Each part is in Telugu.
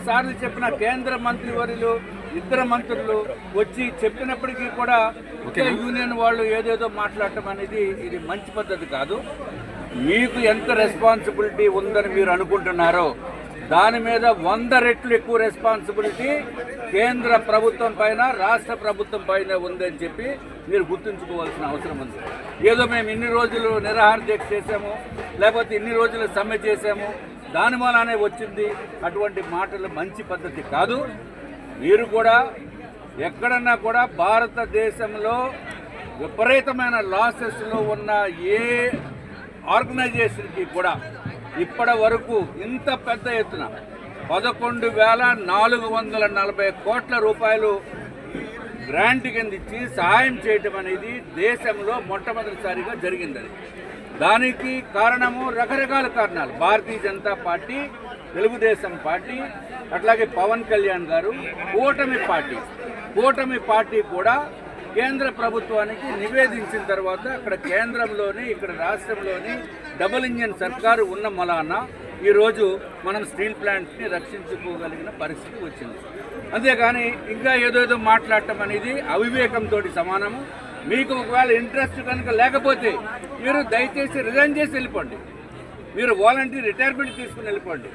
సార్లు చెప్పిన కేంద్ర మంత్రివర్యులు ఇద్దరు మంత్రులు వచ్చి చెప్పినప్పటికీ కూడా యూనియన్ వాళ్ళు ఏదేదో మాట్లాడటం అనేది ఇది మంచి పద్ధతి కాదు. మీకు ఎంత రెస్పాన్సిబిలిటీ ఉందని మీరు అనుకుంటున్నారో దాని మీద 100 రెట్లు ఎక్కువ రెస్పాన్సిబిలిటీ కేంద్ర ప్రభుత్వం పైన రాష్ట్ర ప్రభుత్వం పైన ఉందని చెప్పి మీరు గుర్తుంచుకోవాల్సిన అవసరం ఉంది. ఏదో మేము ఇన్ని రోజులు నిరాహార దీక్ష చేసాము, లేకపోతే ఇన్ని రోజులు సమ్మె చేసాము, దాని వల్లనే వచ్చింది, అటువంటి మాటలు మంచి పద్ధతి కాదు. మీరు కూడా ఎక్కడన్నా కూడా భారతదేశంలో విపరీతమైన లాసెస్లో ఉన్న ఏ ఆర్గనైజేషన్కి కూడా ఇప్పటి వరకు ఇంత పెద్ద ఎత్తున 11,440 కోట్ల రూపాయలు గ్రాంట్ కింద ఇచ్చి సహాయం చేయటం అనేది దేశంలో మొట్టమొదటిసారిగా జరిగిందని. దానికి కారణము రకరకాల కారణాలు. భారతీయ జనతా పార్టీ, తెలుగుదేశం పార్టీ, అట్లాగే పవన్ కళ్యాణ్ గారు, కూటమి పార్టీ కూడా కేంద్ర ప్రభుత్వానికి నివేదించిన తర్వాత అక్కడ కేంద్రంలోని ఇక్కడ రాష్ట్రంలోని డబుల్ ఇంజిన్ సర్కారు ఉన్న మలాన ఈరోజు మనం స్టీల్ ప్లాంట్ని రక్షించుకోగలిగిన పరిస్థితి వచ్చింది. అంతేగాని ఇంకా ఏదోదో మాట్లాడటం అనేది అవివేకంతో సమానము. మీకు ఒకవేళ ఇంట్రెస్ట్ కనుక లేకపోతే మీరు దయచేసి రిజైన్ చేసి వెళ్ళిపోండి, మీరు వాలంటీర్ రిటైర్మెంట్ తీసుకుని వెళ్ళిపోండి.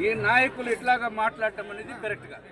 ఈ నాయకులు ఇట్లాగా మాట్లాడటం అనేది కరెక్ట్ కాదు.